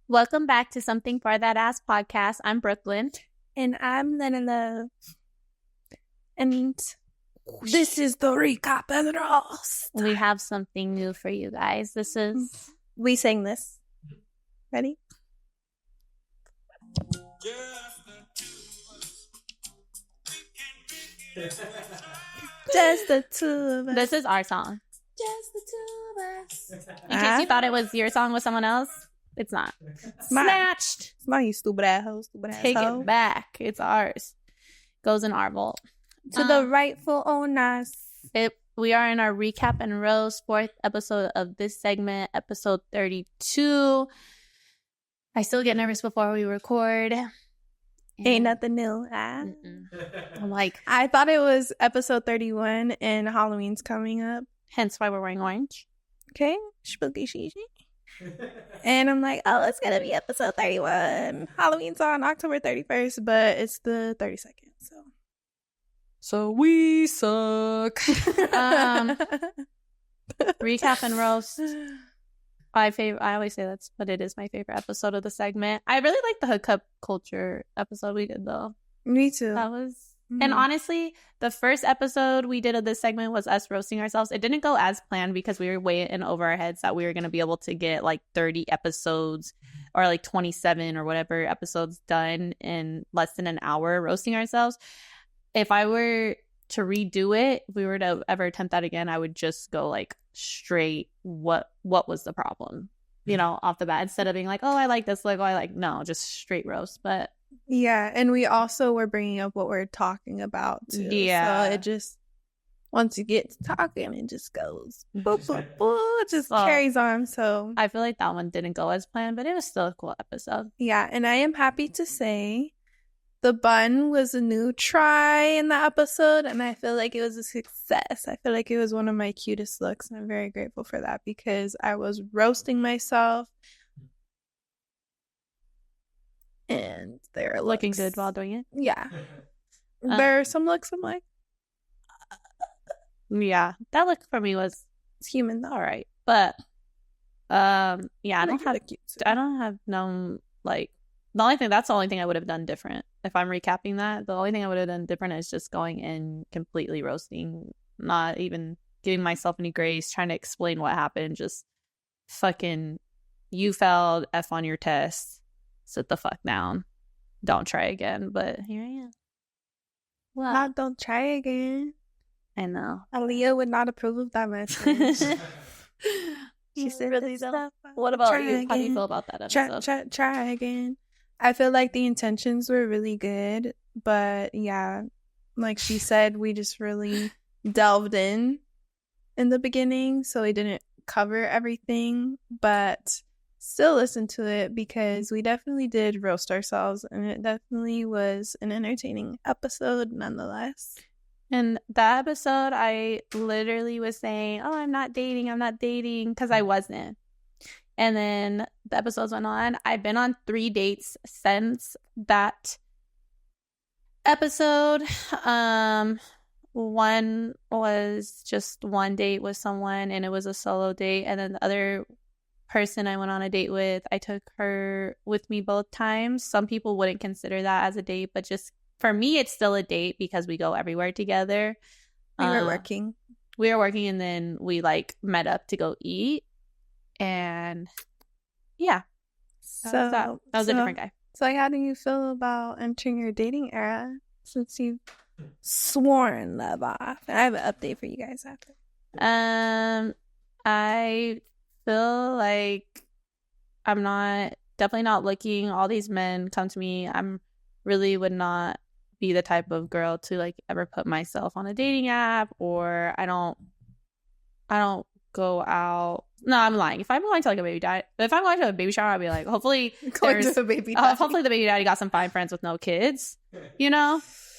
Welcome back to Something for That Ass podcast. I'm Brooklyn. And I'm Love. And this is the recap and roast. We have something new for you guys. This is... We sang this. Ready? Just the two of us. This is our song. Just the two of us. In case you thought it was your song with someone else, it's not. Snatched. It's not you stupid ass hoe. Take it back. It's ours. Goes in our vault. To the rightful owners. We are in our recap and roast, 4th episode of this segment, episode 32. I still get nervous before we record. Ain't nothing new. I'm like, I thought it was episode 31 and Halloween's coming up. Hence why we're wearing orange. Okay. Spooky shishi. And I'm like, oh, it's gonna be episode 31. Halloween's on October 31st, but it's the 32nd, so we suck. Recap and roast. I always say that's, but it is my favorite episode of the segment. I really like the hookup culture episode we did, though. Me too. That was, and honestly, the first episode we did of this segment was us roasting ourselves. It didn't go as planned because we were way in over our heads that we were going to be able to get like 30 episodes or like 27 or whatever episodes done in less than an hour roasting ourselves. If I were to redo it, if we were to ever attempt that again, I would just go like straight what was the problem, off the bat, instead of being like, oh, I like this, like, oh, I like, no, just straight roast. But yeah, and we also were bringing up what we're talking about too. Yeah, so it just, once you get to talking, it just goes boop, boop, boop, it just carries on. So I feel like that one didn't go as planned, but it was still a cool episode. Yeah, and I am happy to say the bun was a new try in the episode, and I feel like it was a success. I feel like it was one of my cutest looks, and I'm very grateful for that because I was roasting myself, and they're looking good while doing it. Yeah. There are some looks I'm like, yeah, that look for me was, it's human though. All right, but yeah, I don't have no, like, that's the only thing I would have done different. If I'm recapping that, the only thing I would have done different is just going in completely roasting, not even giving myself any grace, trying to explain what happened. Just fucking, you failed, F on your test, sit the fuck down, don't try again. But here I am. Well, not don't try again. I know. Aaliyah would not approve of that message. She said really stuff. What about you? Again. How do you feel about that episode? Try again. I feel like the intentions were really good, but yeah, like she said, we just really delved in the beginning, so we didn't cover everything, but still listen to it because we definitely did roast ourselves, and it definitely was an entertaining episode nonetheless. And that episode, I literally was saying, oh, I'm not dating, because I wasn't. And then the episodes went on. I've been on 3 dates since that episode. One was just one date with someone, and it was a solo date. And then the other person I went on a date with, I took her with me both times. Some people wouldn't consider that as a date, but just for me, it's still a date because we go everywhere together. We were working, and then we like met up to go eat. And yeah, that was a different guy. So how do you feel about entering your dating era since you've sworn love off? And I have an update for you guys after. I feel like I'm definitely not looking. All these men come to me. I'm really would not be the type of girl to like ever put myself on a dating app, or I don't go out. No, I'm lying. If I'm going to like a baby daddy, if I'm going to a baby shower, I'll be like, hopefully the baby daddy got some fine friends with no kids,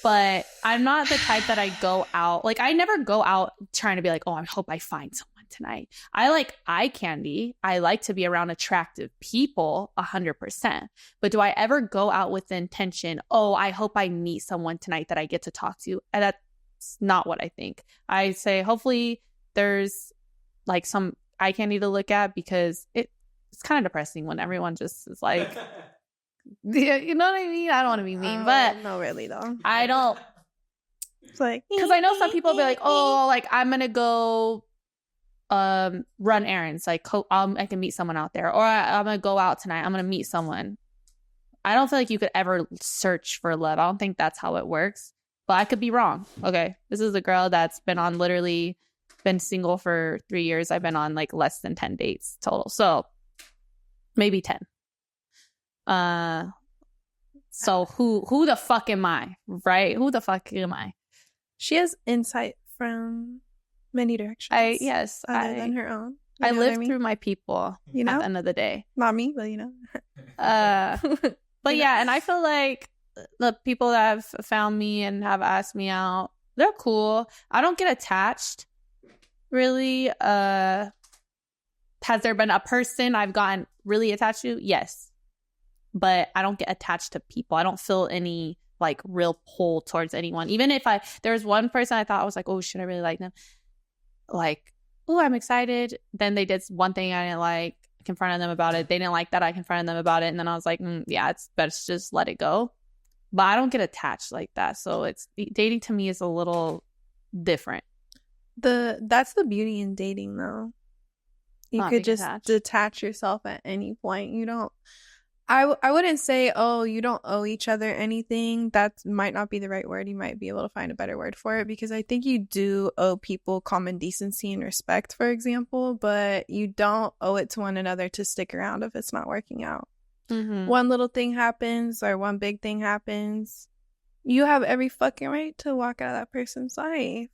But I'm not the type that I go out. Like, I never go out trying to be like, oh, I hope I find someone tonight. I like eye candy. I like to be around attractive people 100%. But do I ever go out with the intention, oh, I hope I meet someone tonight that I get to talk to? And that's not what I think. I say, hopefully there's like some eye candy to look at, because it's kind of depressing when everyone just is like, yeah, you know what I mean? I don't want to be mean, but no, really though. I don't. It's like, because I know some people be like, oh, like I'm gonna go run errands, like I can meet someone out there, or I'm gonna go out tonight, I'm gonna meet someone. I don't feel like you could ever search for love. I don't think that's how it works, but I could be wrong. Okay, this is a girl that's been single for 3 years. I've been on like less than 10 dates total, so maybe 10. So who the fuck am I, right? Who the fuck am I? She has insight from many directions. Other than her own. I live through my people, you know, at the end of the day. Not me, but you know. But yeah, and I feel like the people that have found me and have asked me out, they're cool. I don't get attached, really. Has there been a person I've gotten really attached to? Yes. But I don't get attached to people. I don't feel any like real pull towards anyone. Even if there was one person I thought I was like, oh shit, I really like them. Like, oh, I'm excited. Then they did one thing I didn't like. I confronted them about it. They didn't like that. I confronted them about it. And then I was like, yeah, it's best just let it go. But I don't get attached like that. So dating to me is a little different. That's the beauty in dating, though. You could just detach yourself at any point. You don't. I wouldn't say, oh, you don't owe each other anything. That might not be the right word. You might be able to find a better word for it, because I think you do owe people common decency and respect, for example, but you don't owe it to one another to stick around if it's not working out. Mm-hmm. One little thing happens or one big thing happens, you have every fucking right to walk out of that person's life.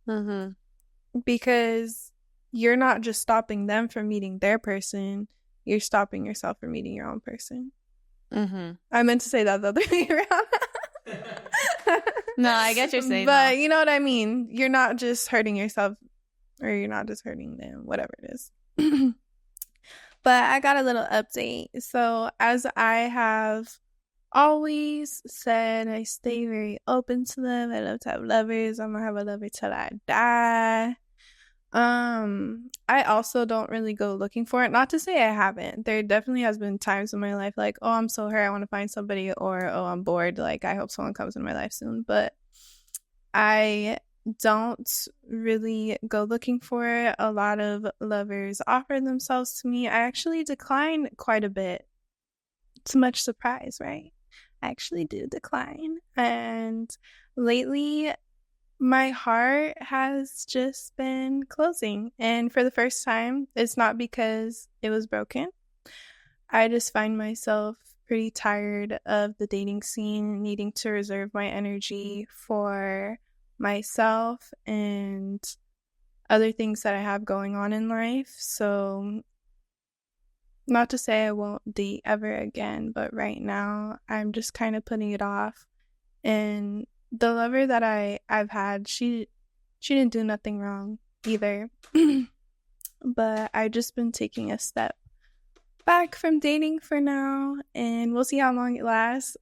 Mm-hmm. Because you're not just stopping them from meeting their person. You're stopping yourself from meeting your own person. Mm-hmm. I meant to say that the other way around. No, I get you're saying. But you know what I mean? You're not just hurting yourself, or you're not just hurting them, whatever it is. But I got a little update. So as I have always said, I stay very open to them. I love to have lovers. I'm going to have a lover till I die. I also don't really go looking for it. Not to say I haven't. There definitely has been times in my life like, oh, I'm so hurt, I want to find somebody, or oh, I'm bored, like I hope someone comes in my life soon. But I don't really go looking for it. A lot of lovers offer themselves to me. I actually decline quite a bit. To much surprise, right? I actually do decline. And lately, my heart has just been closing. And for the first time, it's not because it was broken. I just find myself pretty tired of the dating scene, needing to reserve my energy for myself and other things that I have going on in life. So, not to say I won't date ever again, but right now, I'm just kind of putting it off. And the lover that I've had, she didn't do nothing wrong either. But I just been taking a step back from dating for now, and we'll see how long it lasts.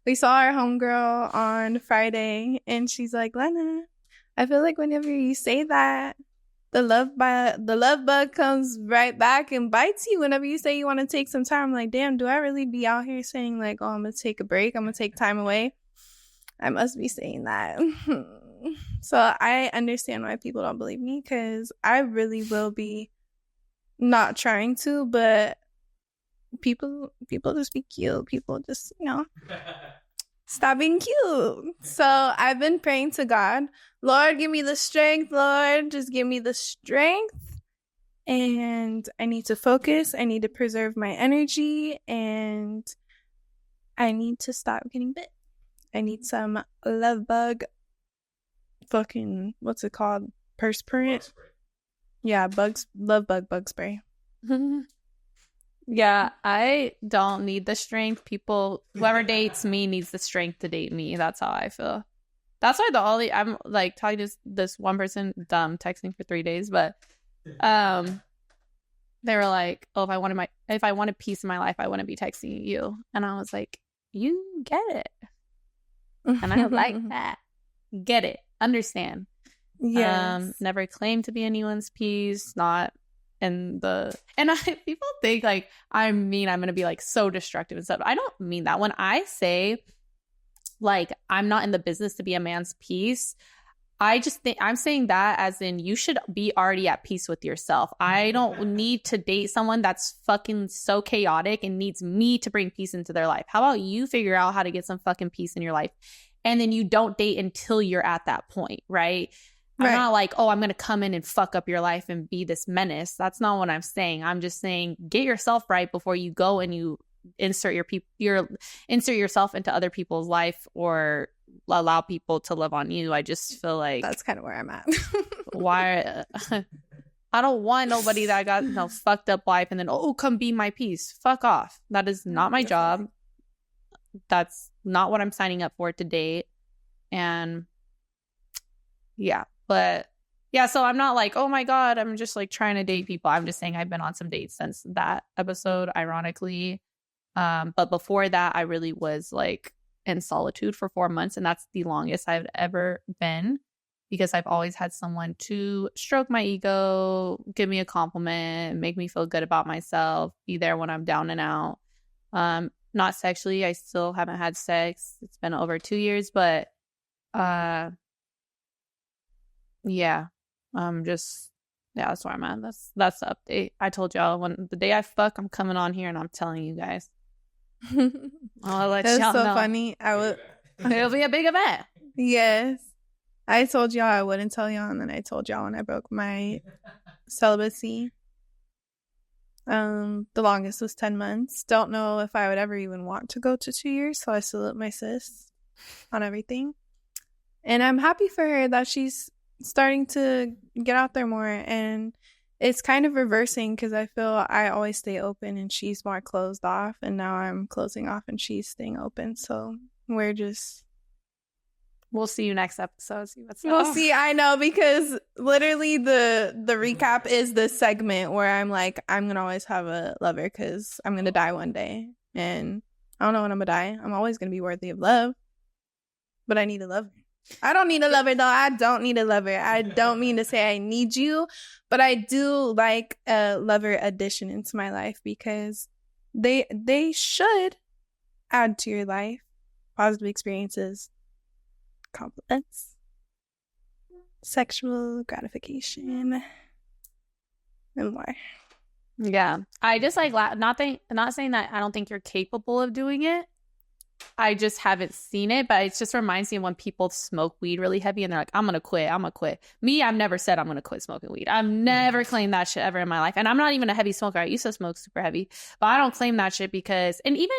We saw our homegirl on Friday, and she's like, Lena, I feel like whenever you say that, the love bug comes right back and bites you whenever you say you want to take some time. I'm like, damn, do I really be out here saying like, oh, I'm gonna take a break, I'm gonna take time away? I must be saying that. So I understand why people don't believe me, because I really will be not trying to, but people just be cute. People just, stop being cute. So I've been praying to God, Lord, give me the strength. Lord, just give me the strength. And I need to focus. I need to preserve my energy. And I need to stop getting bit. I need some love bug, fucking, what's it called? Perspirant? Yeah, love bug spray. Yeah, I don't need the strength. Whoever dates me needs the strength to date me. That's how I feel. That's why I'm like talking to this one person, texting for 3 days, but they were like, oh, if I wanted peace in my life, I wouldn't be texting you. And I was like, you get it. And I like that. Get it. Understand. Yes. Never claim to be anyone's peace. Not and people think like I'm gonna be like so destructive and stuff. I don't mean that. When I say like I'm not in the business to be a man's piece, I just think I'm saying that as in you should be already at peace with yourself. I don't need to date someone that's fucking so chaotic and needs me to bring peace into their life. How about you figure out how to get some fucking peace in your life? And then you don't date until you're at that point, right? I'm not like, oh, I'm going to come in and fuck up your life and be this menace. That's not what I'm saying. I'm just saying get yourself right before you go and you insert insert yourself into other people's life or allow people to live on you. I just feel like that's kind of where I'm at. Why? I don't want nobody that got fucked up life and then come be my piece. Fuck off. That is not my job. That's not what I'm signing up for to date. And yeah, but yeah, so I'm not like, oh my God, I'm just like trying to date people. I'm just saying I've been on some dates since that episode, ironically. But before that, I really was like in solitude for 4 months. And that's the longest I've ever been because I've always had someone to stroke my ego, give me a compliment, make me feel good about myself, be there when I'm down and out. Not sexually. I still haven't had sex. It's been over 2 years, but yeah, that's where I'm at. That's the update. I told y'all when the day I fuck, I'm coming on here and I'm telling you guys. I'll let y'all know. That's so funny. It'll be a big event. Yes. I told y'all I wouldn't tell y'all, and then I told y'all when I broke my celibacy. The longest was 10 months. Don't know if I would ever even want to go to 2 years, so I salute my sis on everything. And I'm happy for her that she's starting to get out there more, and it's kind of reversing because I feel I always stay open and she's more closed off, and now I'm closing off and she's staying open. So we'll see you next episode. We'll see. I know, because literally the recap is the segment where I'm like, I'm gonna always have a lover because I'm gonna die one day, and I don't know when I'm gonna die. I'm always gonna be worthy of love, but I need a lover. I don't need a lover, though. I don't need a lover. I don't mean to say I need you, but I do like a lover addition into my life because they should add to your life positive experiences, compliments, sexual gratification, and more. Yeah, I just like not saying that I don't think you're capable of doing it. I just haven't seen it, but it just reminds me of when people smoke weed really heavy and they're like, I'm gonna quit. Me, I've never said I'm gonna quit smoking weed. I've never claimed that shit ever in my life. And I'm not even a heavy smoker. I used to smoke super heavy, but I don't claim that shit because, and even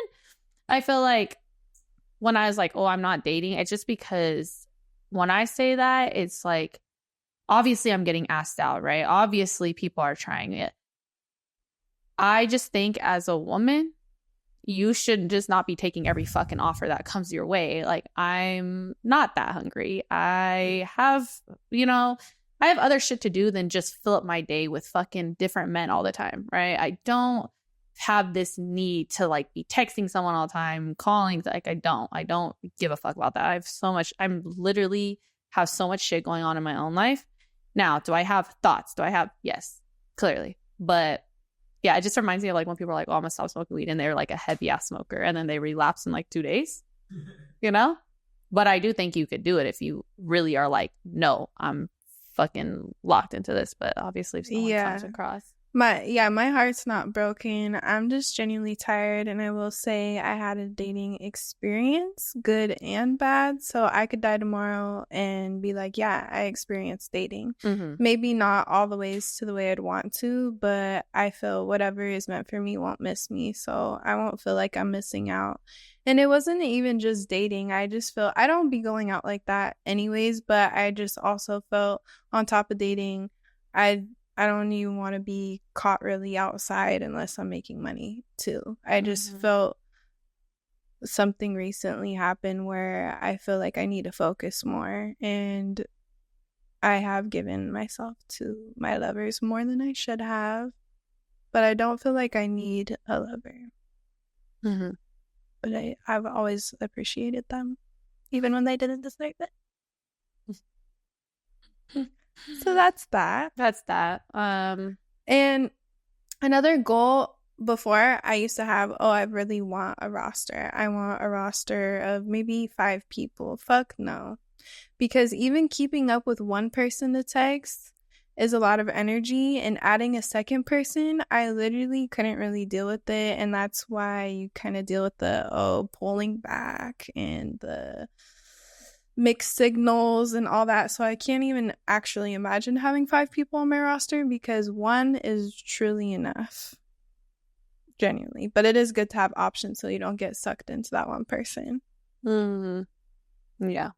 I feel like when I was like, oh, I'm not dating, it's just because when I say that, it's like, obviously I'm getting asked out, right? Obviously people are trying it. I just think as a woman, you should just not be taking every fucking offer that comes your way. Like, I'm not that hungry. I have other shit to do than just fill up my day with fucking different men all the time, right? I don't have this need to like be texting someone all the time, calling. Like, I don't give a fuck about that. I'm literally have so much shit going on in my own life. Now, do I have thoughts? Yes, clearly. But yeah, it just reminds me of like when people are like, oh, I'm gonna stop smoking weed, and they're like a heavy ass smoker and then they relapse in like 2 days, But I do think you could do it if you really are like, no, I'm fucking locked into this. But obviously if someone comes across. My heart's not broken. I'm just genuinely tired, and I will say I had a dating experience, good and bad. So I could die tomorrow and be like, yeah, I experienced dating. Mm-hmm. Maybe not all the ways to the way I'd want to, but I feel whatever is meant for me won't miss me. So I won't feel like I'm missing out. And it wasn't even just dating. I just feel I don't be going out like that anyways, but I just also felt on top of dating, I don't even want to be caught really outside unless I'm making money too. I just felt something recently happened where I feel like I need to focus more, and I have given myself to my lovers more than I should have, but I don't feel like I need a lover. Mm-hmm. But I've always appreciated them, even when they didn't deserve it. So that's that. And another goal before I used to have, I really want a roster. I want a roster of maybe 5 people. Fuck no. Because even keeping up with one person to text is a lot of energy, and adding a second person, I literally couldn't really deal with it. And that's why you kind of deal with the pulling back and the mixed signals and all that. So I can't even actually imagine having 5 people on my roster, because one is truly enough, genuinely. But it is good to have options so you don't get sucked into that one person. Yeah.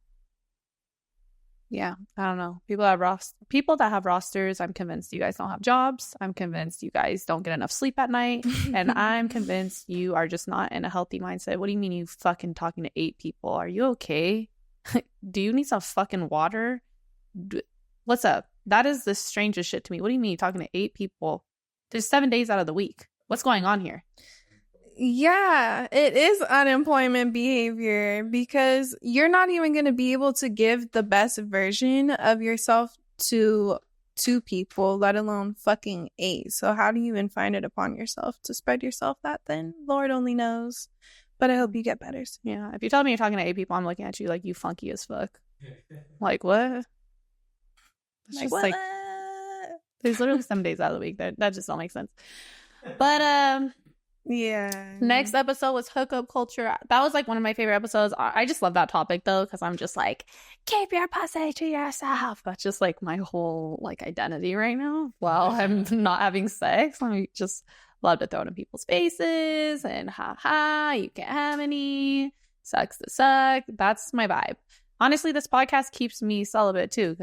Yeah, I don't know. People that have rosters, I'm convinced you guys don't have jobs. I'm convinced you guys don't get enough sleep at night. And I'm convinced you are just not in a healthy mindset. What do you mean you fucking talking to 8 people? Are you okay? Do you need some fucking water? What's up? That is the strangest shit to me. What do you mean you're talking to 8 people? There's 7 days out of the week. What's going on here? Yeah, it is unemployment behavior, because you're not even going to be able to give the best version of yourself to 2 people, let alone fucking 8. So how do you even find it upon yourself to spread yourself that thin? Lord only knows. But I hope you get better soon. Yeah, if you tell me you're talking to 8 people, I'm looking at you like you funky as fuck. Like, what? It's just like, there's literally 7 days out of the week. That just don't make sense. But, yeah. Next episode was hookup culture. That was like one of my favorite episodes. I just love that topic though, because I'm just like, keep your pussy to yourself. That's just like my whole like identity right now. While I'm not having sex, I just love to throw it in people's faces and you can't have any. Sucks to suck. That's my vibe. Honestly, this podcast keeps me celibate too,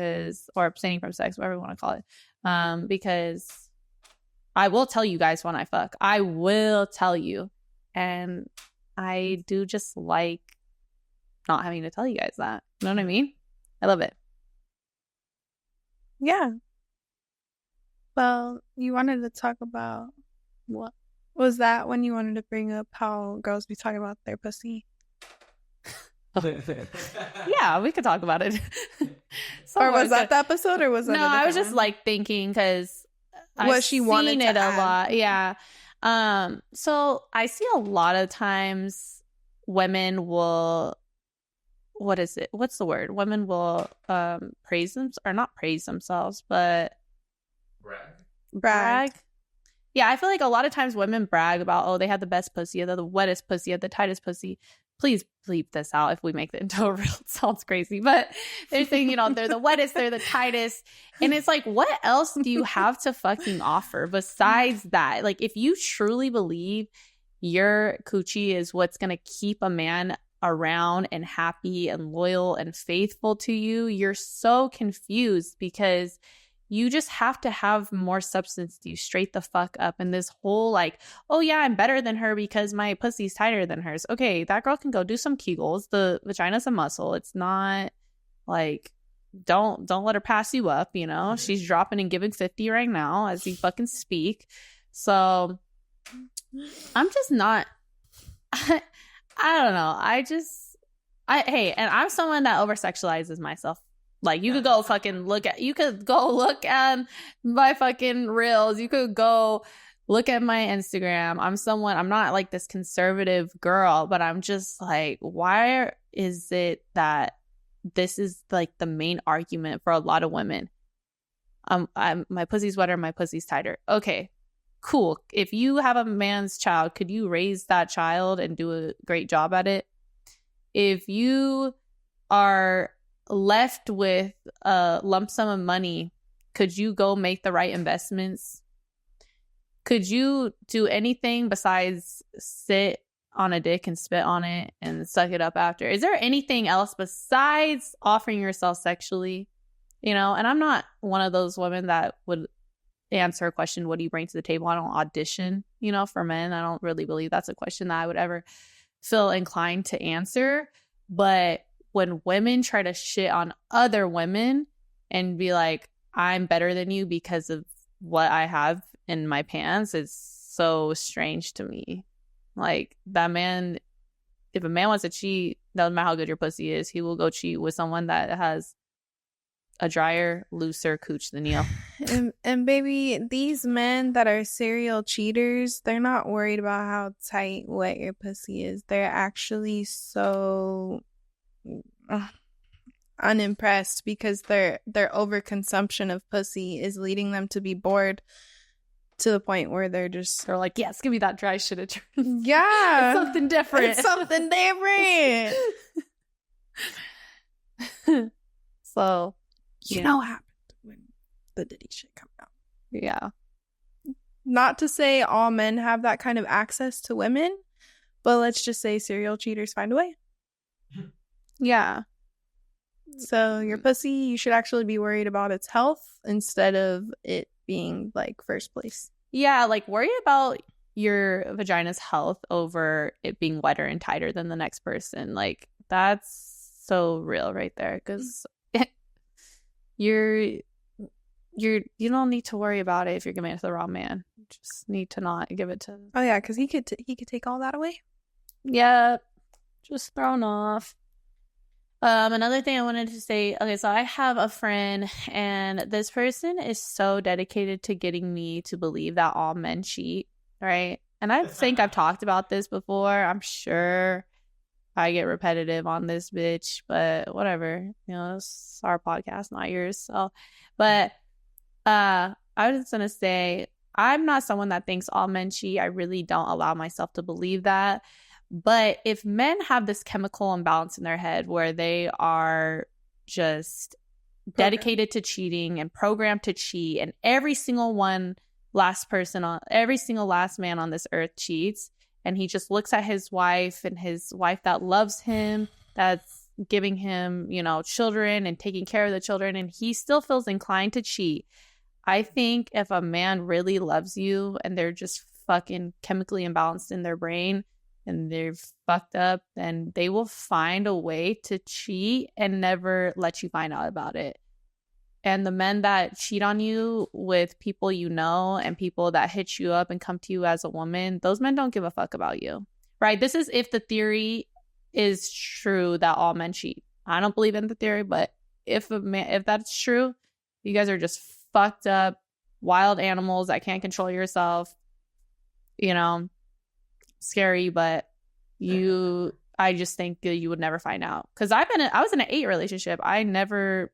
or abstaining from sex, whatever you want to call it. Because I will tell you guys when I fuck. I will tell you. And I do just like not having to tell you guys that. You know what I mean? I love it. Yeah. Well, you wanted to talk about what? Was that when you wanted to bring up how girls be talking about their pussy? Yeah, we could talk about it. Or was that the episode, or was that? No, I was just like thinking, because I've she wanted seen it a lot. Yeah. So I see a lot of times women will, what is it? What's the word? Women will praise them, or not praise themselves, but brag. Yeah, I feel like a lot of times women brag about, they have the best pussy, they're the wettest pussy, the tightest pussy. Please bleep this out if we make it into a reel. It sounds crazy, but they're saying, they're the wettest, they're the tightest. And it's like, what else do you have to fucking offer besides that? Like, if you truly believe your coochie is what's going to keep a man around and happy and loyal and faithful to you, you're so confused, because you just have to have more substance to you straight the fuck up. And this whole like, I'm better than her because my pussy's tighter than hers. Okay, that girl can go do some Kegels. The vagina's a muscle. It's not like, don't let her pass you up, She's dropping and giving 50 right now as we fucking speak. So I'm just not, I don't know. Hey, and I'm someone that over-sexualizes myself. Like, you could go look at my fucking reels. You could go look at my Instagram. I'm not like this conservative girl, but I'm just like, why is it that this is like the main argument for a lot of women? My pussy's wetter, my pussy's tighter. Okay, cool. If you have a man's child, could you raise that child and do a great job at it? If you are left with a lump sum of money, could you go make the right investments? Could you do anything besides sit on a dick and spit on it and suck it up after? Is there anything else besides offering yourself sexually? And I'm not one of those women that would answer a question, what do you bring to the table? I don't audition, for men. I don't really believe that's a question that I would ever feel inclined to answer. But when women try to shit on other women and be like, I'm better than you because of what I have in my pants, it's so strange to me. Like, that man, if a man wants to cheat, doesn't matter how good your pussy is, he will go cheat with someone that has a drier, looser cooch than you. And baby, these men that are serial cheaters, they're not worried about how tight, wet your pussy is. They're actually so unimpressed because their overconsumption of pussy is leading them to be bored to the point where they're like, yes, give me that dry shit. Yeah. It's something different. It's something different. So, you know what happened when the Diddy shit come out. Yeah. Not to say all men have that kind of access to women, but let's just say serial cheaters find a way. Yeah. So your pussy, you should actually be worried about its health instead of it being like first place. Yeah, like worry about your vagina's health over it being wetter and tighter than the next person. Like that's so real right there, because you don't need to worry about it if you're giving it to the wrong man. You just need to not give it to. Oh yeah, because he could take all that away. Yeah, just thrown off. Another thing I wanted to say, okay, so I have a friend, and this person is so dedicated to getting me to believe that all men cheat, right? And I think I've talked about this before. I'm sure I get repetitive on this bitch, but whatever. You know, it's our podcast, not yours. So, but I was just gonna say, I'm not someone that thinks all men cheat. I really don't allow myself to believe that. But if men have this chemical imbalance in their head where they are just dedicated to cheating and programmed to cheat, and every single last man on this earth cheats, and he just looks at his wife and his wife that loves him, that's giving him, you know, children and taking care of the children, and he still feels inclined to cheat. I think if a man really loves you and they're just fucking chemically imbalanced in their brain and they're fucked up, then they will find a way to cheat and never let you find out about it. And the men that cheat on you with people you know and people that hit you up and come to you as a woman, those men don't give a fuck about you, right? This is if the theory is true that all men cheat. I don't believe in the theory, but if that's true, you guys are just fucked up, wild animals that can't control yourself. You know, scary, but I just think that you would never find out, because I was in an 8 relationship. I never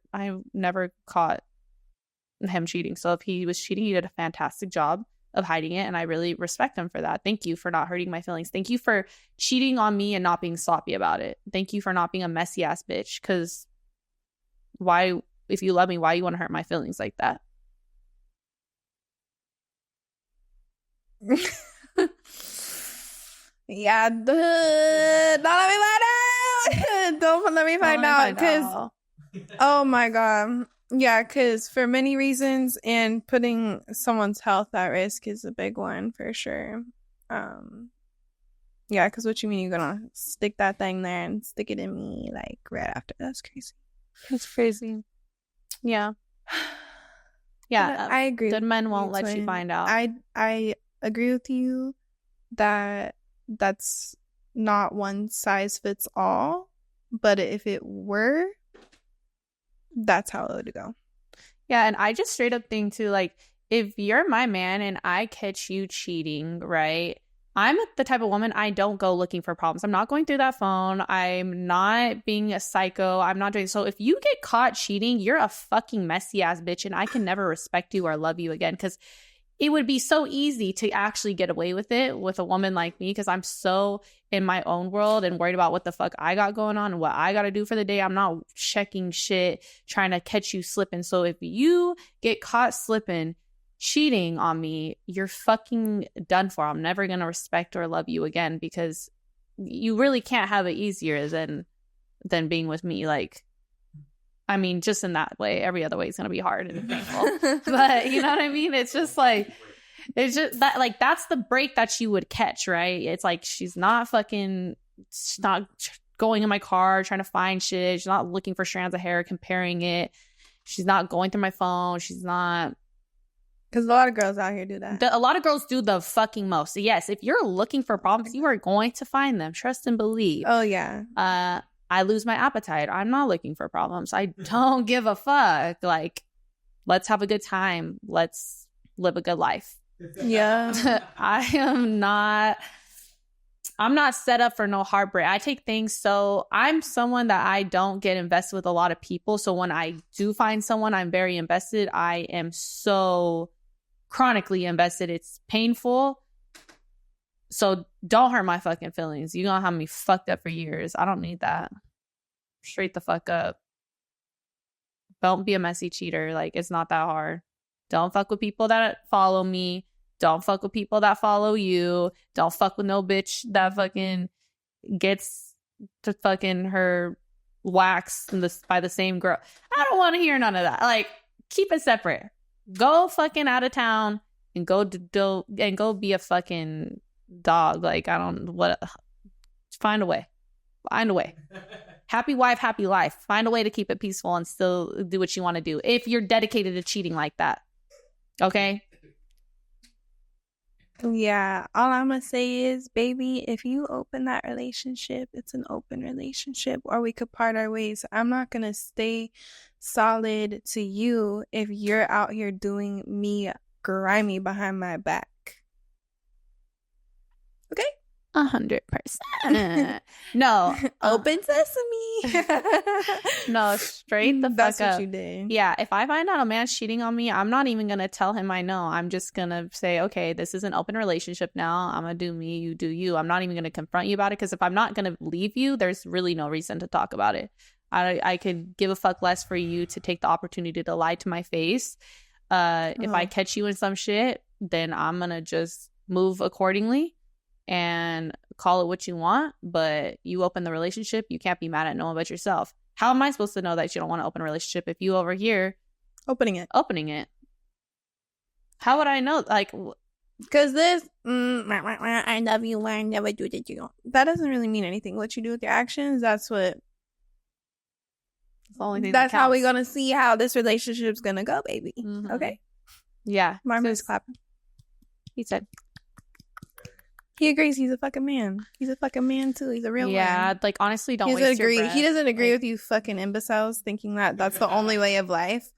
caught him cheating. So if he was cheating, he did a fantastic job of hiding it, and I really respect him for that. Thank you for not hurting my feelings. Thank you for cheating on me and not being sloppy about it. Thank you for not being a messy ass bitch, because why, if you love me, why you want to hurt my feelings like that? Yeah, don't let me find out. Don't let me find out, because oh my god, yeah, because for many reasons, and putting someone's health at risk is a big one for sure. Yeah, because what you mean you're gonna stick that thing there and stick it in me like right after? That's crazy. It's crazy. Yeah. Yeah, I agree. Good men won't let you find out. I agree with you that that's not one size fits all, but if it were, that's how it would go. Yeah, and I just straight up think too, like, if you're my man and I catch you cheating, right? I'm the type of woman, I don't go looking for problems. I'm not going through that phone. I'm not being a psycho. I'm not doing so. If you get caught cheating, you're a fucking messy ass bitch, and I can never respect you or love you again, because it would be so easy to actually get away with it with a woman like me, because I'm so in my own world and worried about what the fuck I got going on and what I got to do for the day. I'm not checking shit, trying to catch you slipping. So if you get caught slipping, cheating on me, you're fucking done for. I'm never going to respect or love you again, because you really can't have it easier than being with me. Like, I mean, just in that way. Every other way is going to be hard and painful. But you know what I mean? It's just like, it's just that, like, that's the break that you would catch, right? It's like, she's not going in my car trying to find shit. She's not looking for strands of hair, comparing it. She's not going through my phone. She's not. Because a lot of girls out here do that. A lot of girls do the fucking most. So yes, if you're looking for problems, you are going to find them. Trust and believe. Oh, yeah. I lose my appetite. I'm not looking for problems. I don't give a fuck. Like, let's have a good time. Let's live a good life. Yeah. I'm not set up for no heartbreak. I take things I'm someone that I don't get invested with a lot of people. So when I do find someone I'm very invested, I am so chronically invested. It's painful. So don't hurt my fucking feelings. You're gonna have me fucked up for years. I don't need that. Straight the fuck up. Don't be a messy cheater. Like, it's not that hard. Don't fuck with people that follow me. Don't fuck with people that follow you. Don't fuck with no bitch that fucking gets to fucking her waxed by the same girl. I don't want to hear none of that. Like, keep it separate. Go fucking out of town and go be a fucking dog. Like, find a way. Find a way. Happy wife, happy life. Find a way to keep it peaceful and still do what you want to do if you're dedicated to cheating like that. Okay? Yeah, all I'm gonna say is, baby, if you open that relationship, it's an open relationship, or we could part our ways. I'm not gonna stay solid to you if you're out here doing me grimy behind my back. Okay? 100%. No. Open sesame. No, straight the fuck That's up. what you did. Yeah, if I find out a man's cheating on me, I'm not even going to tell him I know. I'm just going to say, okay, this is an open relationship now. I'm going to do me, you do you. I'm not even going to confront you about it, because if I'm not going to leave you, there's really no reason to talk about it. I could give a fuck less for you to take the opportunity to lie to my face. If I catch you in some shit, then I'm going to just move accordingly and call it what you want. But you open the relationship, you can't be mad at no one but yourself. How am I supposed to know that you don't want to open a relationship if you over here opening it? How would I know? Like, because this I love you, I never do that, you know, that doesn't really mean anything. What you do with your actions, that's the only thing that's how we're gonna see how this relationship's gonna go, baby. Mm-hmm. Okay. Yeah. Marma's clapping. He said he agrees. He's a fucking man. He's a fucking man too. He's a real man. Yeah, like, honestly, don't waste your breath. He doesn't agree with you fucking imbeciles thinking that that's the only way of life.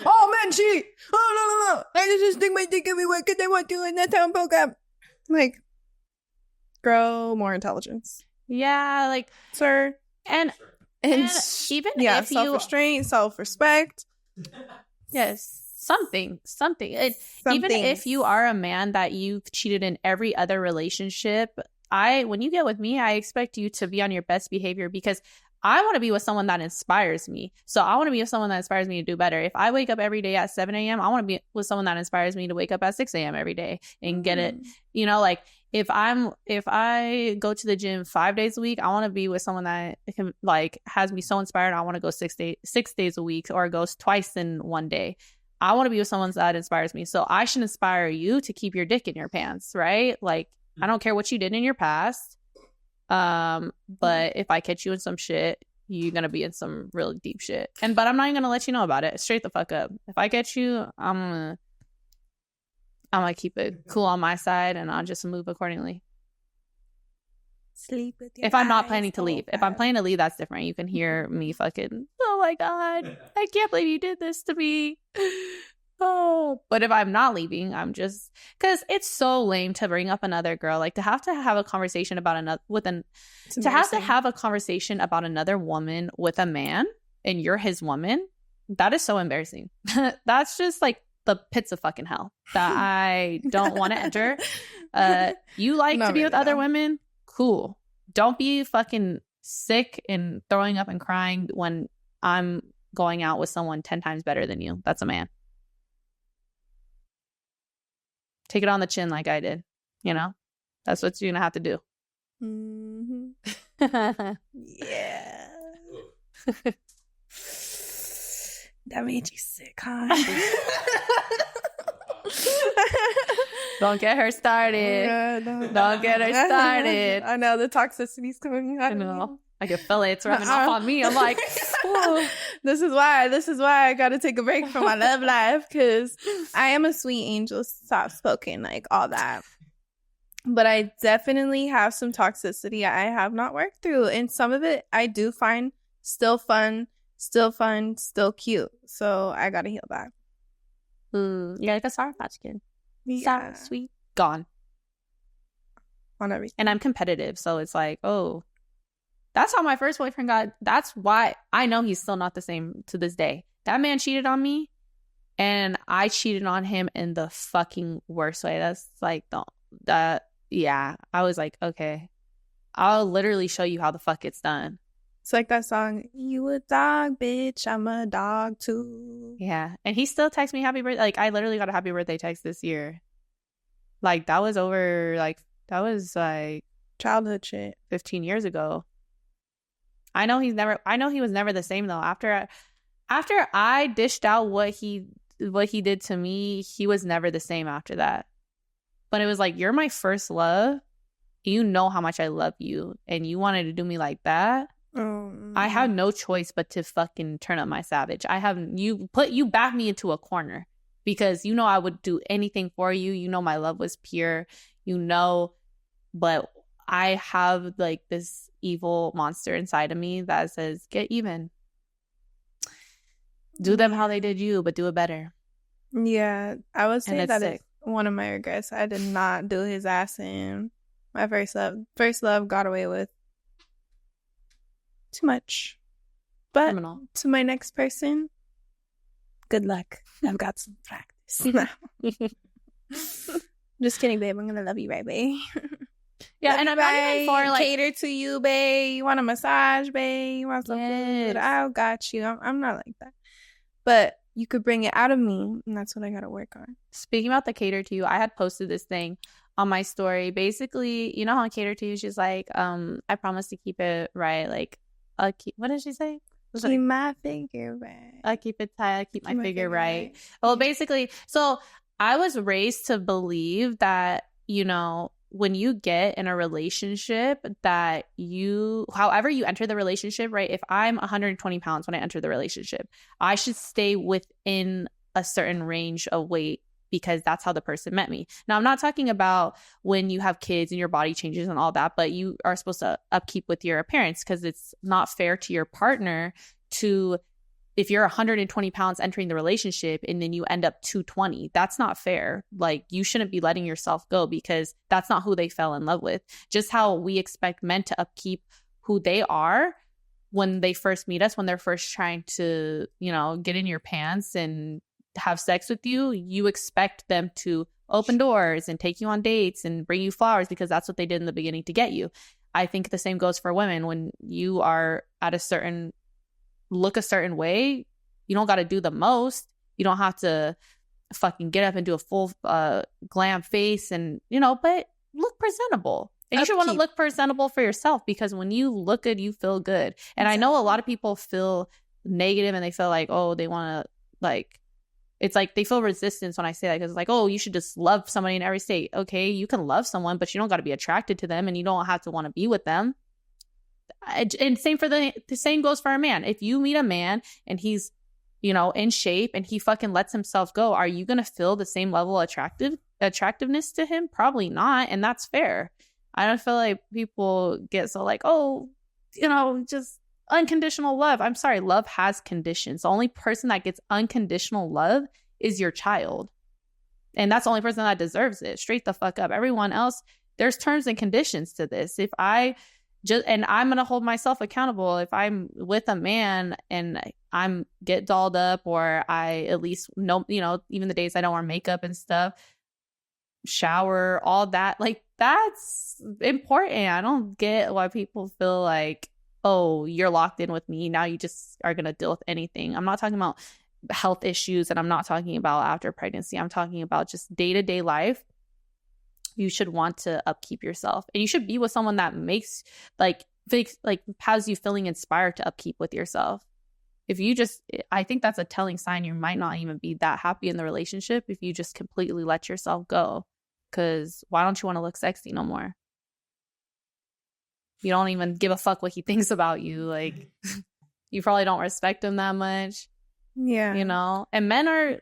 Oh, man, cheat. Oh, no. I just stick my dick everywhere because I want to, and that's how I'm broke up. Like, grow more intelligence. Yeah, like, sir. And even if you... self-restraint, self-respect. Yes. Something. Even if you are a man that you've cheated in every other relationship, when you get with me, I expect you to be on your best behavior, because I want to be with someone that inspires me. So I want to be with someone that inspires me to do better. If I wake up every day at 7 a.m., I want to be with someone that inspires me to wake up at 6 a.m. every day and get it. You know, like, if I go to the gym 5 days a week, I want to be with someone that can, like, has me so inspired. I want to go 6 days a week, or goes twice in one day. I want to be with someone that inspires me. So I should inspire you to keep your dick in your pants, right? Like, I don't care what you did in your past. But if I catch you in some shit, you're going to be in some really deep shit. But I'm not even going to let you know about it. Straight the fuck up. If I catch you, I'm going to keep it cool on my side, and I'll just move accordingly. Sleep with your if I'm not planning to leave. If I'm planning to leave, that's different. You can hear me fucking, oh my God, I can't believe you did this to me. Oh, but if I'm not leaving, I'm just, because it's so lame to bring up another girl, like to have a conversation about have a conversation about another woman with a man, and you're his woman. That is so embarrassing. That's just like the pits of fucking hell that I don't want to enter. You like to be with other women? Cool. Don't be fucking sick and throwing up and crying when I'm going out with someone 10 times better than you. That's a man. Take it on the chin like I did. You know? That's what you're going to have to do. Mm-hmm. Yeah. That made you sick, huh? Don't get her started. Don't get her started. I know the toxicity's coming out. I know. I can feel it. It's rubbing off on me. I'm like, this is why I gotta take a break from my love life, because I am a sweet angel, soft spoken, like all that. But I definitely have some toxicity I have not worked through, and some of it I do find still fun, still cute. So I gotta heal that. You're like a Sour Patch Kid. Yeah. Sour, sweet, gone. On everything. And I'm competitive, so it's like, oh, that's how my first boyfriend got. That's why I know he's still not the same to this day. That man cheated on me, and I cheated on him in the fucking worst way. That's like yeah. I was like, okay, I'll literally show you how the fuck it's done. It's like that song, "You a dog, bitch, I'm a dog too." Yeah, and he still texts me happy birthday. Like, I literally got a happy birthday text this year. Like, that was Childhood shit. 15 years ago. I know he was never the same though. After I dished out what he did to me, he was never the same after that. But it was like, you're my first love. You know how much I love you, and you wanted to do me like that. I have no choice but to fucking turn up my savage. You backed me into a corner because you know I would do anything for you. You know my love was pure. You know, but I have like this evil monster inside of me that says, get even. Do them how they did you, but do it better. Yeah, I would say that sick. is one of my regrets. I did not do his ass in. My first love got away with too much. But Criminal. to my next person, good luck. I've got some practice. Just kidding, babe. I'm gonna love you right, babe. Yeah, and I'm not even for like cater to you, babe. You want a massage, babe? You want some food? I got you. I'm not like that. But you could bring it out of me, and that's what I gotta work on. Speaking about the cater to you, I had posted this thing on my story. Basically, you know how I cater to you? She's like, I promise to keep it right. Like, what did she say? Keep my figure right. I keep it tight. I keep my figure right. Well, basically, so I was raised to believe that, you know, when you get in a relationship that however you enter the relationship, right? If I'm 120 pounds when I enter the relationship, I should stay within a certain range of weight because that's how the person met me. Now, I'm not talking about when you have kids and your body changes and all that, but you are supposed to upkeep with your appearance because it's not fair to your partner to, if you're 120 pounds entering the relationship and then you end up 220, that's not fair. Like, you shouldn't be letting yourself go because that's not who they fell in love with. Just how we expect men to upkeep who they are when they first meet us, when they're first trying to, you know, get in your pants and have sex with you, you expect them to open doors and take you on dates and bring you flowers because that's what they did in the beginning to get you. I think the same goes for women. When you are at a certain way, you don't got to do the most. You don't have to fucking get up and do a full glam face and, you know, but look presentable. And you should want to look presentable for yourself because when you look good, you feel good. And I know a lot of people feel negative and they feel like, oh, they want to like, it's like they feel resistance when I say that because it's like, oh, you should just love somebody in every state. Okay, you can love someone, but you don't got to be attracted to them and you don't have to want to be with them. And the same goes for a man. If you meet a man and he's, you know, in shape and he fucking lets himself go, are you going to feel the same level of attractiveness to him? Probably not. And that's fair. I don't feel like people get so like, oh, you know, just unconditional love. I'm sorry. Love has conditions. The only person that gets unconditional love is your child. And that's the only person that deserves it. Straight the fuck up. Everyone else, there's terms and conditions to this. If I and I'm going to hold myself accountable. If I'm with a man and I'm get dolled up or I at least know, you know, even the days I don't wear makeup and stuff, shower, all that, like that's important. I don't get why people feel like, oh, you're locked in with me. Now you just are going to deal with anything. I'm not talking about health issues and I'm not talking about after pregnancy. I'm talking about just day-to-day life. You should want to upkeep yourself and you should be with someone that makes has you feeling inspired to upkeep with yourself. If you just, I think that's a telling sign you might not even be that happy in the relationship if you just completely let yourself go. Because why don't you want to look sexy no more? You don't even give a fuck what he thinks about you. Like, you probably don't respect him that much. Yeah. You know? And men are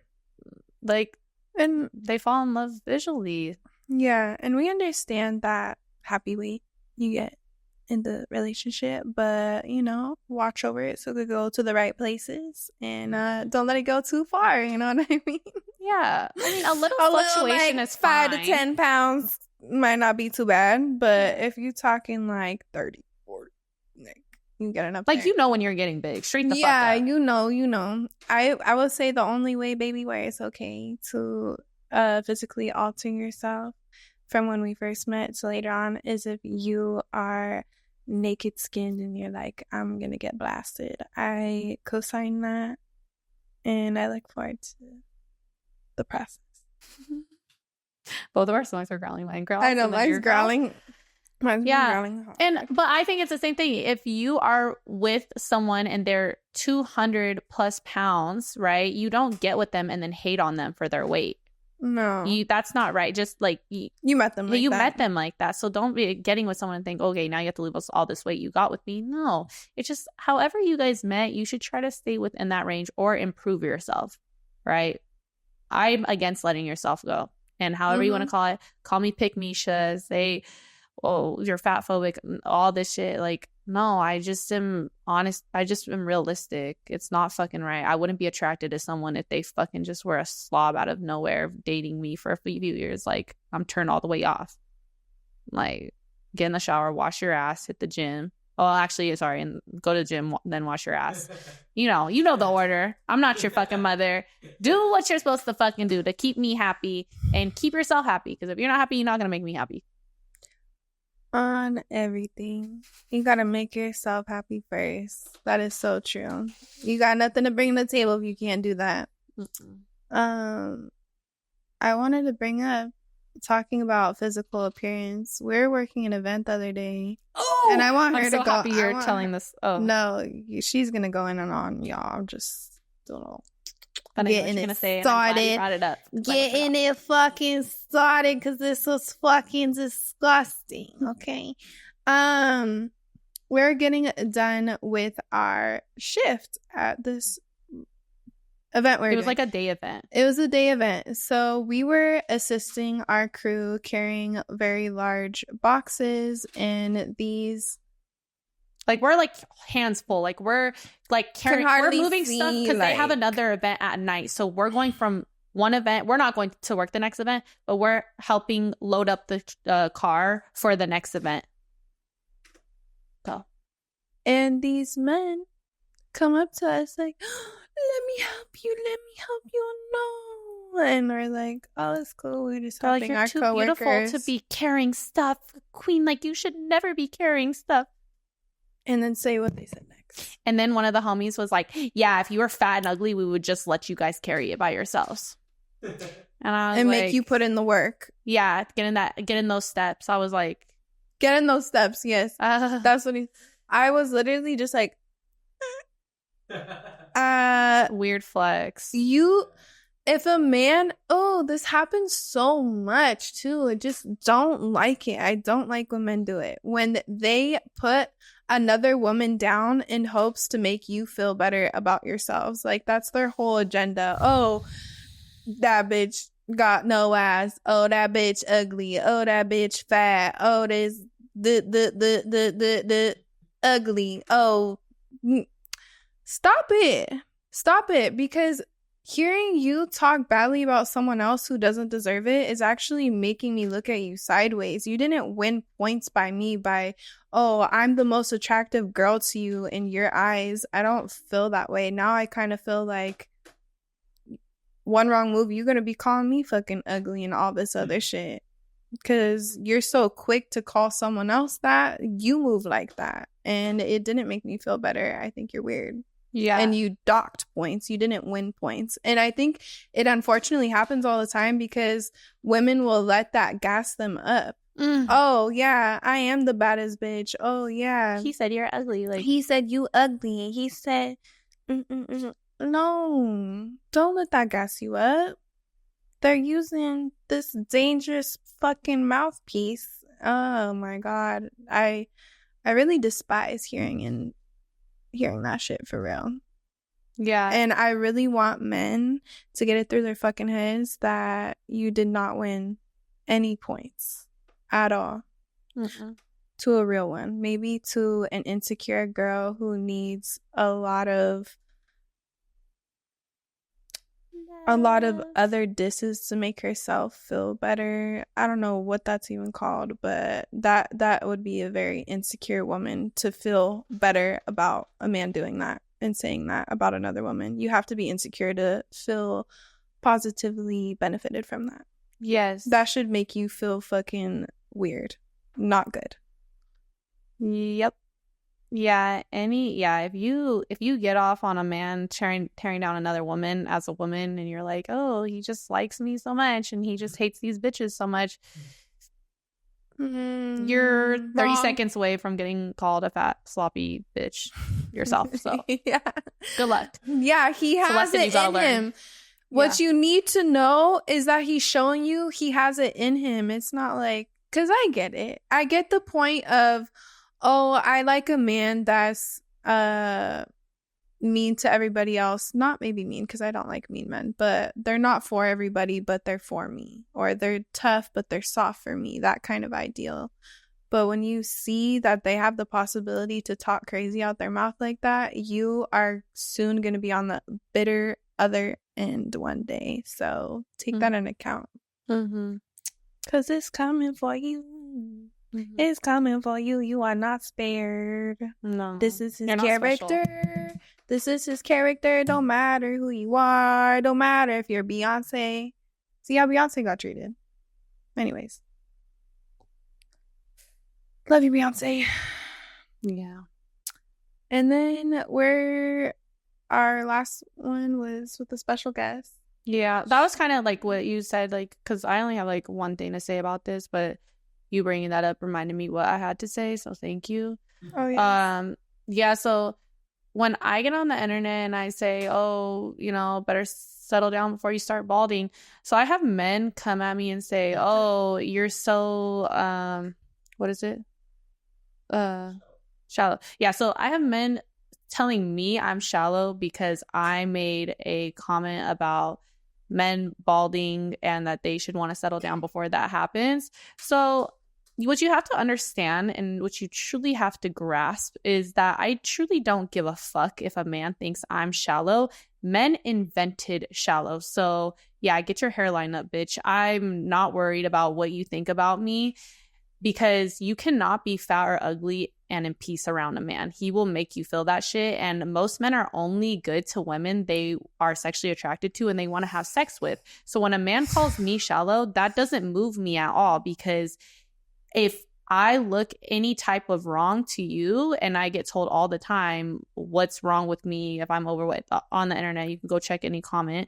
like, and they fall in love visually. Yeah, and we understand that happy weight you get in the relationship, but you know, watch over it so it could go to the right places, and don't let it go too far. You know what I mean? Yeah, I mean, a little fluctuation like is 5 fine. to 10 pounds might not be too bad, but if you're talking like 30, 40, like you get enough. Like, you know, when you're getting big, straight the fuck up. Yeah, you know. I would say the only way, baby, where it's okay to physically alter yourself from when we first met to later on is if you are naked skinned and you're like, I'm gonna get blasted. I co-sign that, and I look forward to the process. Both of our songs are growling. Mine growls. I know, mine's growling. Mine's growling. But I think it's the same thing. If you are with someone and they're 200 plus pounds, right? You don't get with them and then hate on them for their weight. No, that's not right. Just like you met them like you that. met them like that. So don't be getting with someone and think, okay, now you have to lose all this weight you got with me. No, it's just however you guys met, you should try to stay within that range or improve yourself, right? I'm against letting yourself go. And however you want to call it, call me pick-me-sha, say, oh, you're fat phobic, all this shit. Like, no, I just am honest. I just am realistic. It's not fucking right. I wouldn't be attracted to someone if they fucking just were a slob out of nowhere dating me for a few years. Like, I'm turned all the way off. Like, get in the shower, wash your ass, hit the gym. Oh, actually, sorry, and go to the gym, then wash your ass. You know the order. I'm not your fucking mother. Do what you're supposed to fucking do to keep me happy and keep yourself happy. Because if you're not happy, you're not going to make me happy. On everything. You gotta make yourself happy first. That is so true. You got nothing to bring to the table if you can't do that. I wanted to bring up talking about physical appearance. We were working an event the other day. Oh, and I want her to go. I'm so happy you're telling this. Oh no, she's gonna go in and on y'all. I'm just don't know. Getting it started. Getting it fucking started because this was fucking disgusting. Okay. We're getting done with our shift at this event. It was like a day event. It was a day event. So we were assisting our crew carrying very large boxes, and these. Like, we're like hands full. Like, we're like carrying, we're moving stuff because they have another event at night. So we're going from one event. We're not going to work the next event, but we're helping load up the car for the next event. Go. And these men come up to us like, let me help you. No. And we're like, oh, it's cool. We're just helping our coworkers. You're too beautiful to be carrying stuff. Queen, like, you should never be carrying stuff. And then say what they said next. And then one of the homies was like, yeah, if you were fat and ugly, we would just let you guys carry it by yourselves. And make you put in the work. Yeah, get in those steps. I was like, get in those steps, yes. That's what I was literally just like, weird flex. If a man, this happens so much too. I just don't like it. I don't like when men do it. When they put another woman down in hopes to make you feel better about yourselves. Like, that's their whole agenda. Oh, that bitch got no ass. Oh, that bitch ugly. Oh, that bitch fat. Oh, this the ugly. Oh, stop it, because hearing you talk badly about someone else who doesn't deserve it is actually making me look at you sideways. You didn't win points by me by, oh, I'm the most attractive girl to you in your eyes. I don't feel that way. Now I kind of feel like one wrong move, you're going to be calling me fucking ugly and all this other shit. Because you're so quick to call someone else that, you move like that. And it didn't make me feel better. I think you're weird. Yeah. And you docked points. You didn't win points. And I think it unfortunately happens all the time because women will let that gas them up. Oh, yeah, I am the baddest bitch. Oh, yeah. He said you're ugly. Like, he said you ugly. He said, no, don't let that gas you up. They're using this dangerous fucking mouthpiece. Oh, my God. I really despise hearing that shit for real. Yeah. And I really want men to get it through their fucking heads that you did not win any points at all. to a real one. Maybe to an insecure girl who needs a lot of other disses to make herself feel better. I don't know what that's even called, but that would be a very insecure woman to feel better about a man doing that and saying that about another woman. You have to be insecure to feel positively benefited from that. Yes. That should make you feel fucking weird. Not good. Yep. Yeah, if you get off on a man tearing down another woman as a woman, and you're like, oh, he just likes me so much and he just hates these bitches so much, you're 30 seconds away from getting called a fat sloppy bitch yourself. So yeah, good luck. Yeah, he has it in him. What you need to know is that he's showing you he has it in him. It's not like, because I get it. I get the point of, oh, I like a man that's mean to everybody else. Not maybe mean, because I don't like mean men, but they're not for everybody, but they're for me. Or they're tough, but they're soft for me. That kind of ideal. But when you see that they have the possibility to talk crazy out their mouth like that, you are soon going to be on the bitter other end one day. So take that into account. Because it's coming for you. It's coming for you. You are not spared. No. This is his character. This is his character. Don't matter who you are. Don't matter if you're Beyonce. See how Beyonce got treated. Anyways. Love you, Beyonce. Yeah. And then our last one was with a special guest. Yeah, that was kind of like what you said, like, because I only have like one thing to say about this, but you bringing that up reminded me what I had to say, so thank you. Oh, yes. Yeah, so when I get on the internet and I say, oh, better settle down before you start balding. So I have men come at me and say, oh, you're so, what is it? Shallow. Yeah, so I have men telling me I'm shallow because I made a comment about men balding and that they should want to settle down before that happens. So what you have to understand and what you truly have to grasp is that I truly don't give a fuck if a man thinks I'm shallow. Men invented shallow. So yeah, get your hairline up, bitch. I'm not worried about what you think about me, because you cannot be fat or ugly and in peace around a man. He will make you feel that shit. And most men are only good to women they are sexually attracted to and they want to have sex with. So when a man calls me shallow, that doesn't move me at all, because if I look any type of wrong to you, and I get told all the time what's wrong with me if I'm overweight on the internet, you can go check any comment.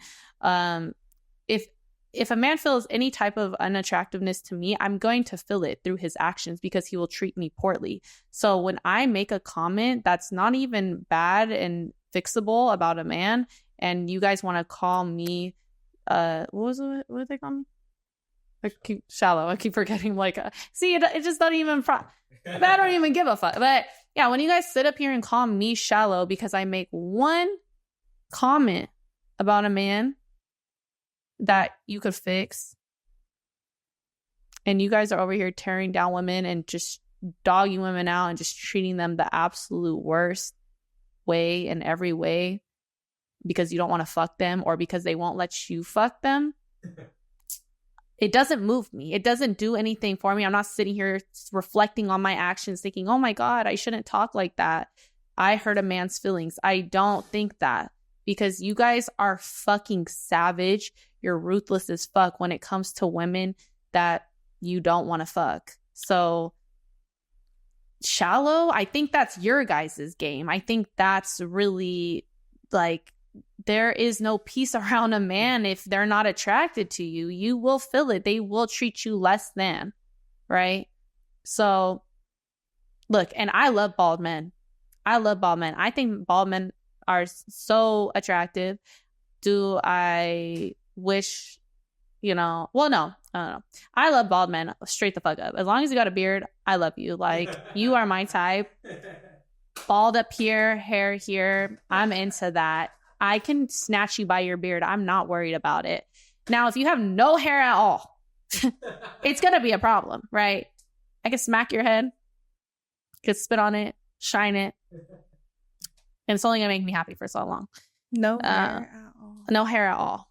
If a man feels any type of unattractiveness to me, I'm going to feel it through his actions, because he will treat me poorly. So when I make a comment that's not even bad and fixable about a man, and you guys want to call me, what did they call me? I keep shallow. I keep forgetting. See, it just doesn't even. I don't even give a fuck. But yeah, when you guys sit up here and call me shallow because I make one comment about a man that you could fix, and you guys are over here tearing down women and just dogging women out and just treating them the absolute worst way in every way because you don't want to fuck them or because they won't let you fuck them, it doesn't move me. It doesn't do anything for me. I'm not sitting here reflecting on my actions thinking, oh my God, I shouldn't talk like that. I hurt a man's feelings. I don't think that, because you guys are fucking savage. You're ruthless as fuck when it comes to women that you don't want to fuck. So shallow, I think that's your guys' game. I think that's really there is no peace around a man if they're not attracted to you. You will feel it. They will treat you less than, right? So look, and I love bald men. I think bald men are so attractive. Do I wish, well, no, I don't know. I love bald men straight the fuck up. As long as you got a beard, I love you. You are my type. Bald up here, hair here, I'm into that. I can snatch you by your beard. I'm not worried about it. Now, if you have no hair at all, it's going to be a problem, right? I can smack your head. could spit on it, shine it, and it's only gonna make me happy for so long. No hair at all. No hair at all.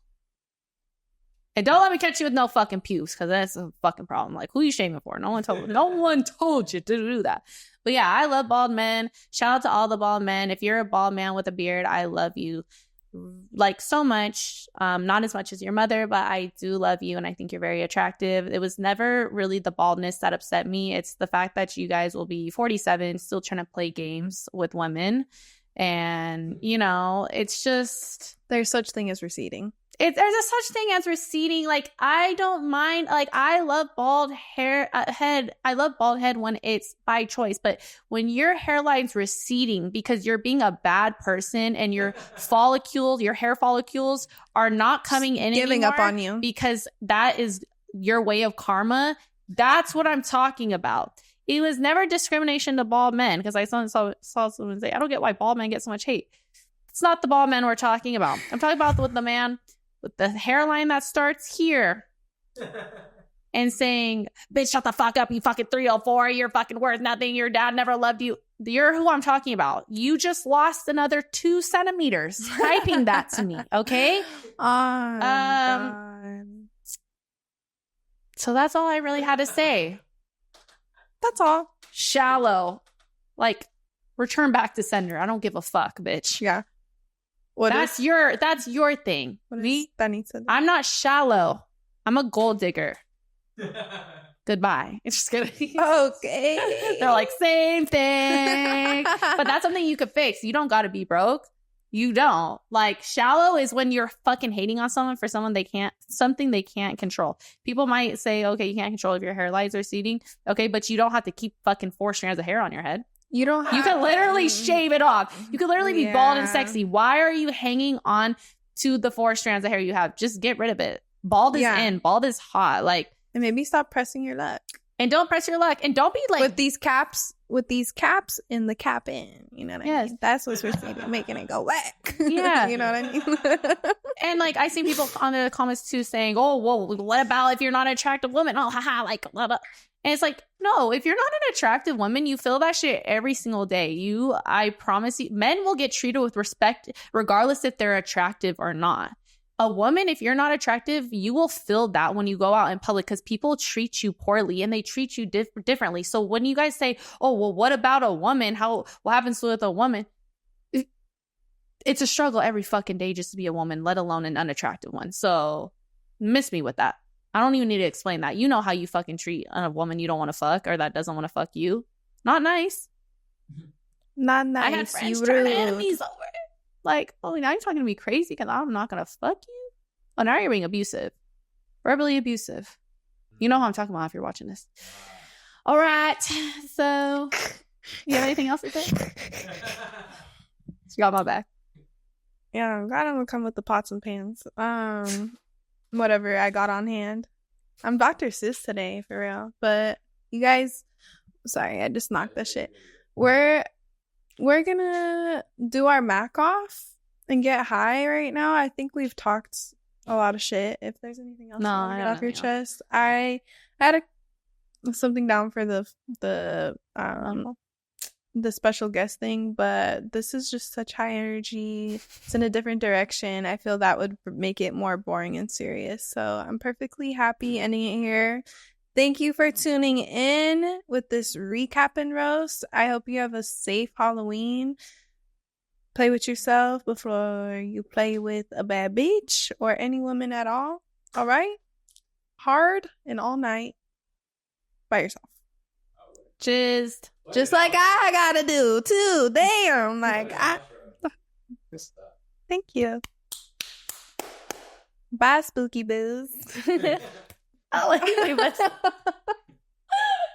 And don't let me catch you with no fucking pubes, because that's a fucking problem. Like, who you shaming for? No one told you to do that. But yeah, I love bald men. Shout out to all the bald men. If you're a bald man with a beard, I love you like so much. Not as much as your mother, but I do love you, and I think you're very attractive. It was never really the baldness that upset me. It's the fact that you guys will be 47, still trying to play games with women. And, you know, it's just... There's such thing as receding. There's a such thing as receding. Like, I don't mind. Like, I love bald head. I love bald head when it's by choice. But when your hairline's receding because you're being a bad person and your hair follicles are not coming in giving up on you because that is your way of karma, that's what I'm talking about. It was never discrimination to bald men, because I saw someone say, I don't get why bald men get so much hate. It's not the bald men we're talking about. I'm talking about with the man with the hairline that starts here and saying, bitch, shut the fuck up, you fucking 304, you're fucking worth nothing, your dad never loved you. You're who I'm talking about. You just lost another 2 centimeters typing that to me, okay? God. So that's all I really had to say. That's all. Shallow. Like, return back to sender. I don't give a fuck, bitch. Yeah. That's your thing. Me? I'm not shallow. I'm a gold digger. Goodbye. It's just kidding. Okay. They're like, same thing. But that's something you could fix. You don't gotta be broke. You don't. Like, shallow is when you're fucking hating on someone for something they can't control. People might say, okay, you can't control if your hair lies or receding. Okay, but you don't have to keep fucking 4 strands of hair on your head. You can literally shave it off. You can literally be bald and sexy. Why are you hanging on to the 4 strands of hair you have? Just get rid of it. Bald is in. Bald is hot. Like, and maybe stop pressing your luck. And don't press your luck. And don't be like... With these caps in the cap in. You know what I mean? That's what's making it go whack. Yeah. You know what I mean? And like, I see people on the comments too saying, oh, whoa, what about if you're not an attractive woman? Oh, haha, like, blah, blah. And it's like, no, if you're not an attractive woman, you feel that shit every single day. I promise you, men will get treated with respect regardless if they're attractive or not. A woman, if you're not attractive, you will feel that when you go out in public, because people treat you poorly and they treat you differently. So when you guys say, oh, well, what about a woman? What happens with a woman? It's a struggle every fucking day just to be a woman, let alone an unattractive one. So miss me with that. I don't even need to explain that. You know how you fucking treat a woman you don't want to fuck or that doesn't want to fuck you. Not nice. Not nice. I had friends turn enemies over it. Like, oh, now you're talking to me crazy because I'm not going to fuck you? Oh, now you're being abusive. Verbally abusive. You know how I'm talking about if you're watching this. All right. So, you have anything else to say? She got my back. Yeah, I'm glad I'm going to come with the pots and pans. Whatever I got on hand. I'm Dr. Sis today, for real. But you guys, sorry, I just knocked that shit. We're gonna do our Mac off and get high right now. I think we've talked a lot of shit. If there's anything else you want to get off your chest. I had something down for the special guest thing, but this is just such high energy. It's in a different direction. I feel that would make it more boring and serious. So I'm perfectly happy ending it here. Thank you for tuning in with this recap and roast. I hope you have a safe Halloween. Play with yourself before you play with a bad bitch or any woman at all. All right? Hard and all night by yourself. Just like I gotta do too. Damn. Thank you. Bye, spooky boos. Oh,